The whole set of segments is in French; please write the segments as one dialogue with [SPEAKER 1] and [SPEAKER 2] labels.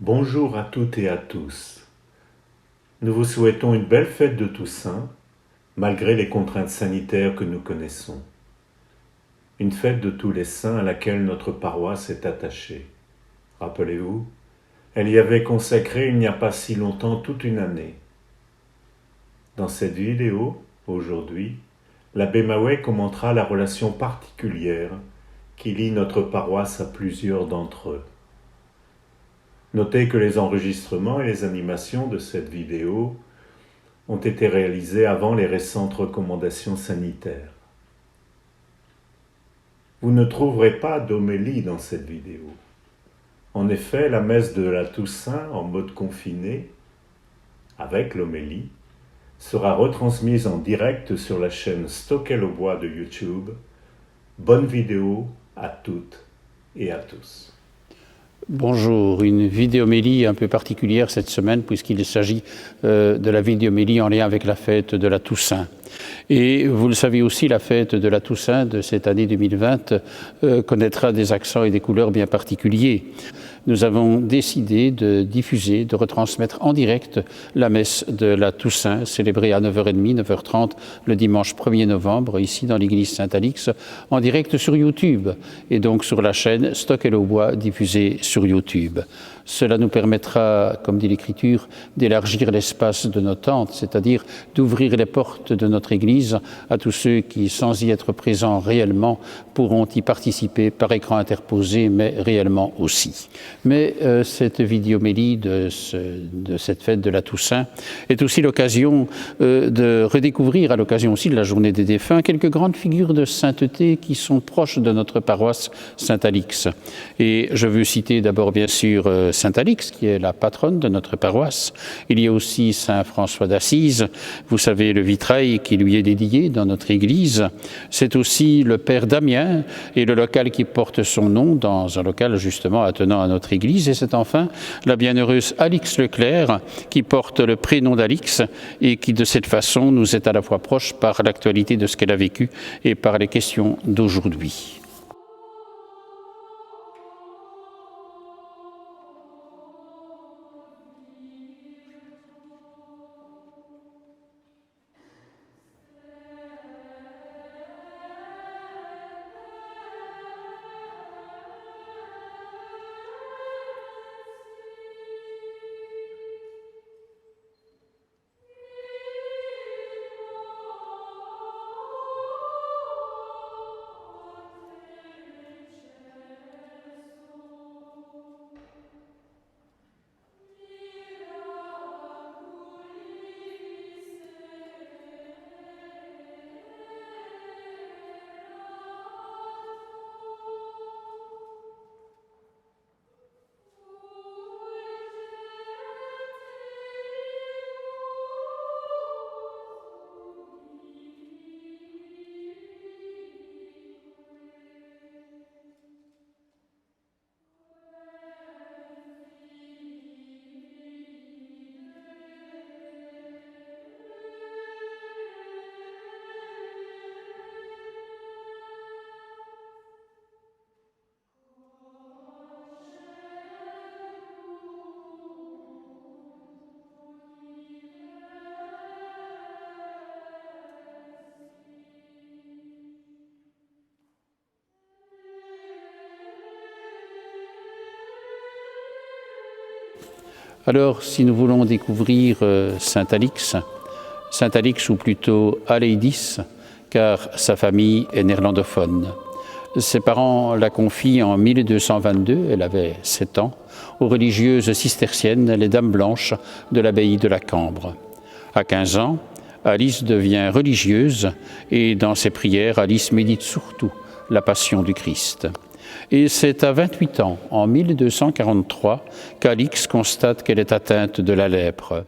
[SPEAKER 1] Bonjour à toutes et à tous. Nous vous souhaitons une belle fête de Toussaint, malgré les contraintes sanitaires que nous connaissons. Une fête de tous les saints à laquelle notre paroisse est attachée. Rappelez-vous, elle y avait consacré il n'y a pas si longtemps toute une année. Dans cette vidéo, aujourd'hui, l'abbé Maouet commentera la relation particulière qui lie notre paroisse à plusieurs d'entre eux. Notez que les enregistrements et les animations de cette vidéo ont été réalisés avant les récentes recommandations sanitaires. Vous ne trouverez pas d'homélie dans cette vidéo. En effet, la messe de la Toussaint en mode confiné, avec l'homélie, sera retransmise en direct sur la chaîne Stockel-au-Bois de YouTube. Bonne vidéo à toutes et à tous.
[SPEAKER 2] Bonjour, une vidéomélie un peu particulière cette semaine puisqu'il s'agit de la vidéomélie en lien avec la fête de la Toussaint. Et vous le savez aussi, la fête de la Toussaint de cette année 2020 connaîtra des accents et des couleurs bien particuliers. Nous avons décidé de diffuser, de retransmettre en direct la messe de la Toussaint, célébrée à 9h30, 9h30 le dimanche 1er novembre, ici dans l'église Saint-Alix, en direct sur YouTube et donc sur la chaîne Stockel-au-Bois diffusée sur YouTube. Cela nous permettra, comme dit l'Écriture, d'élargir l'espace de nos tentes, c'est-à-dire d'ouvrir les portes de notre Église à tous ceux qui, sans y être présents réellement, pourront y participer par écran interposé, mais réellement aussi. Mais cette vidéomélie de cette fête de la Toussaint est aussi l'occasion de redécouvrir, à l'occasion aussi de la journée des défunts, quelques grandes figures de sainteté qui sont proches de notre paroisse Saint-Alix. Et je veux citer d'abord, bien sûr, Saint-Alix, qui est la patronne de notre paroisse. Il y a aussi Saint François d'Assise, vous savez, le vitrail qui lui est dédié dans notre église. C'est aussi le Père Damien et le local qui porte son nom, dans un local justement attenant à notre église. Et c'est enfin la bienheureuse Alix Leclerc qui porte le prénom d'Alix et qui de cette façon nous est à la fois proche par l'actualité de ce qu'elle a vécu et par les questions d'aujourd'hui. Alors, si nous voulons découvrir Saint-Alix, Saint-Alix ou plutôt Aleidis, car sa famille est néerlandophone. Ses parents la confient en 1222, elle avait 7 ans, aux religieuses cisterciennes, les Dames Blanches de l'abbaye de la Cambre. À 15 ans, Alice devient religieuse et dans ses prières, Alice médite surtout la passion du Christ. Et c'est à 28 ans, en 1243, qu'Alix constate qu'elle est atteinte de la lèpre.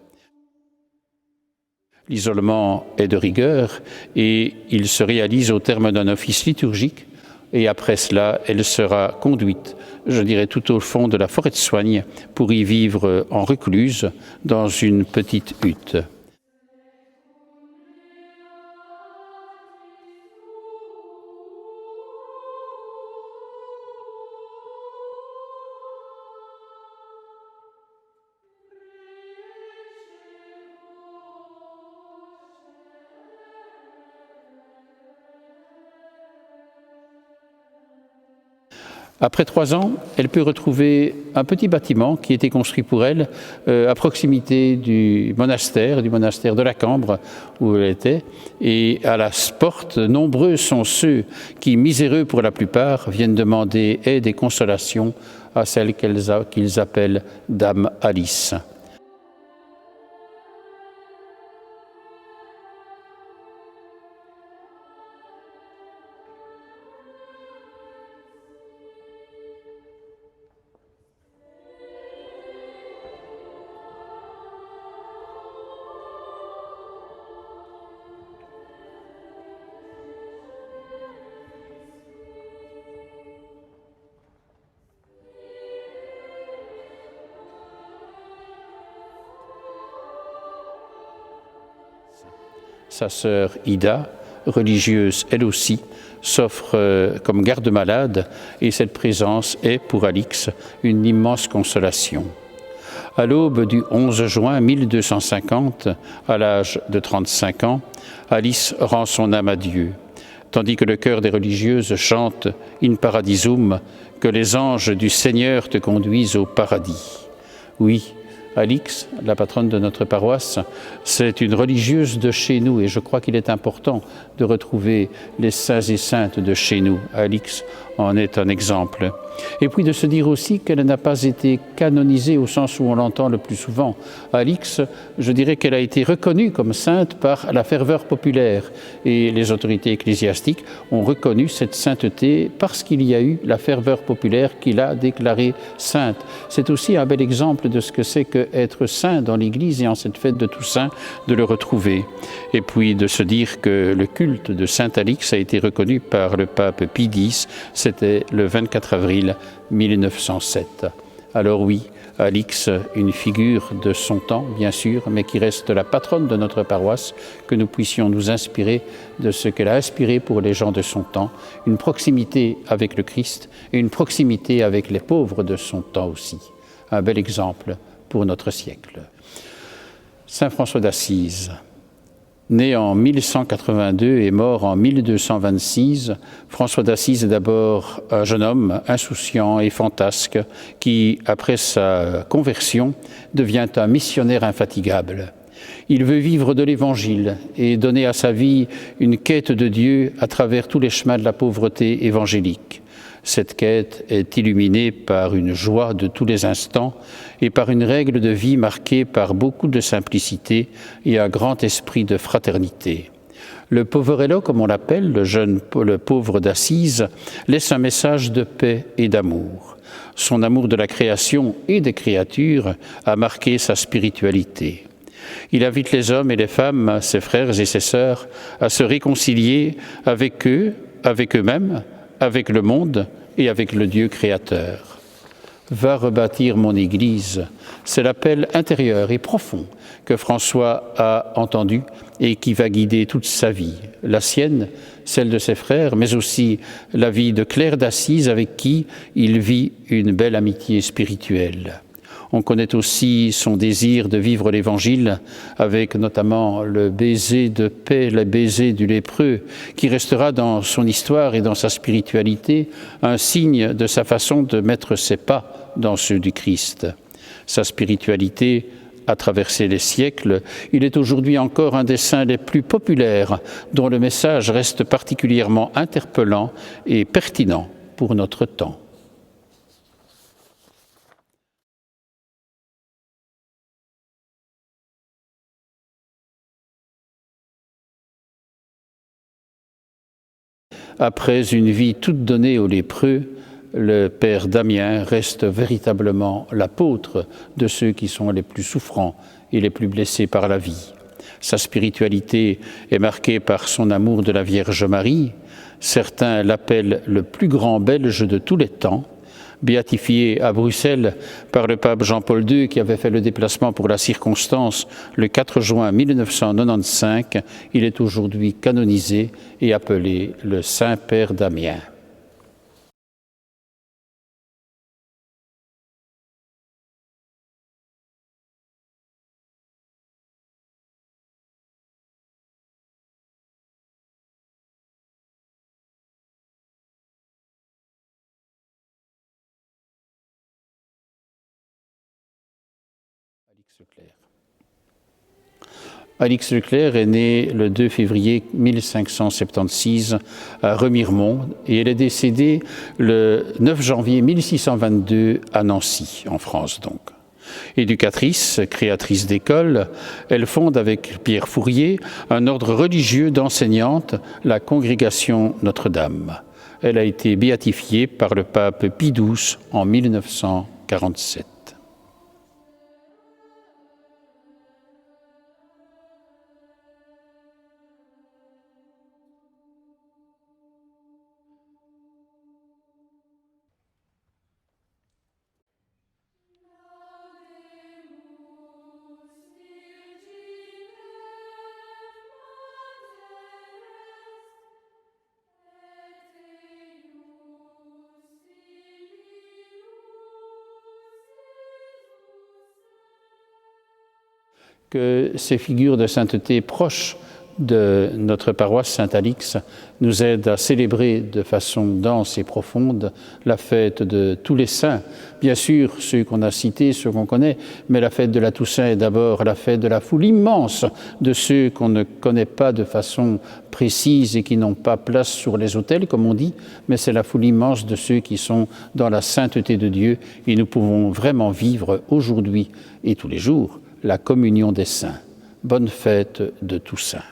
[SPEAKER 2] L'isolement est de rigueur et il se réalise au terme d'un office liturgique et après cela, elle sera conduite, je dirais, tout au fond de la forêt de Soignes pour y vivre en recluse dans une petite hutte. Après 3 ans, elle peut retrouver un petit bâtiment qui était construit pour elle à proximité du monastère de la Cambre où elle était. Et à la porte, nombreux sont ceux qui, miséreux pour la plupart, viennent demander aide et consolation à celle qu'ils appellent Dame Alice. Sa sœur Ida, religieuse elle aussi, s'offre comme garde-malade et cette présence est pour Alix une immense consolation. À l'aube du 11 juin 1250, à l'âge de 35 ans, Alice rend son âme à Dieu, tandis que le chœur des religieuses chante « In paradisum », que les anges du Seigneur te conduisent au paradis. Oui, Alix, la patronne de notre paroisse, c'est une religieuse de chez nous et je crois qu'il est important de retrouver les saints et saintes de chez nous. Alix en est un exemple. Et puis de se dire aussi qu'elle n'a pas été canonisée au sens où on l'entend le plus souvent. Alix, je dirais qu'elle a été reconnue comme sainte par la ferveur populaire et les autorités ecclésiastiques ont reconnu cette sainteté parce qu'il y a eu la ferveur populaire qui l'a déclarée sainte. C'est aussi un bel exemple de ce que c'est qu'être saint dans l'Église et en cette fête de Toussaint, de le retrouver. Et puis de se dire que le culte de Sainte Alix a été reconnu par le pape Pie X, c'était le 24 avril 1907. Alors oui, Alix, une figure de son temps, bien sûr, mais qui reste la patronne de notre paroisse, que nous puissions nous inspirer de ce qu'elle a inspiré pour les gens de son temps, une proximité avec le Christ et une proximité avec les pauvres de son temps aussi. Un bel exemple pour notre siècle. Saint François d'Assise, né en 1182 et mort en 1226, François d'Assise est d'abord un jeune homme insouciant et fantasque qui, après sa conversion, devient un missionnaire infatigable. Il veut vivre de l'Évangile et donner à sa vie une quête de Dieu à travers tous les chemins de la pauvreté évangélique. Cette quête est illuminée par une joie de tous les instants et par une règle de vie marquée par beaucoup de simplicité et un grand esprit de fraternité. Le poverello, comme on l'appelle, le pauvre d'Assise, laisse un message de paix et d'amour. Son amour de la création et des créatures a marqué sa spiritualité. Il invite les hommes et les femmes, ses frères et ses sœurs, à se réconcilier avec eux, avec eux-mêmes, avec le monde et avec le Dieu créateur. Va rebâtir mon Église, c'est l'appel intérieur et profond que François a entendu et qui va guider toute sa vie, la sienne, celle de ses frères, mais aussi la vie de Claire d'Assise avec qui il vit une belle amitié spirituelle. On connaît aussi son désir de vivre l'Évangile avec notamment le baiser de paix, le baiser du lépreux, qui restera dans son histoire et dans sa spiritualité un signe de sa façon de mettre ses pas dans ceux du Christ. Sa spiritualité a traversé les siècles. Il est aujourd'hui encore un des saints les plus populaires, dont le message reste particulièrement interpellant et pertinent pour notre temps. Après une vie toute donnée aux lépreux, le père Damien reste véritablement l'apôtre de ceux qui sont les plus souffrants et les plus blessés par la vie. Sa spiritualité est marquée par son amour de la Vierge Marie. Certains l'appellent le plus grand Belge de tous les temps. Béatifié à Bruxelles par le pape Jean-Paul II qui avait fait le déplacement pour la circonstance le 4 juin 1995, il est aujourd'hui canonisé et appelé le Saint-Père Damien. Leclerc. Alix Leclerc est née le 2 février 1576 à Remiremont et elle est décédée le 9 janvier 1622 à Nancy, en France donc. Éducatrice, créatrice d'école, elle fonde avec Pierre Fourier un ordre religieux d'enseignantes, la Congrégation Notre-Dame. Elle a été béatifiée par le pape Pie XII en 1947. Que ces figures de sainteté proches de notre paroisse Saint-Alix nous aident à célébrer de façon dense et profonde la fête de tous les saints. Bien sûr, ceux qu'on a cités, ceux qu'on connaît, mais la fête de la Toussaint est d'abord la fête de la foule immense de ceux qu'on ne connaît pas de façon précise et qui n'ont pas place sur les autels, comme on dit, mais c'est la foule immense de ceux qui sont dans la sainteté de Dieu et nous pouvons vraiment vivre aujourd'hui et tous les jours la communion des saints. Bonne fête de Toussaint.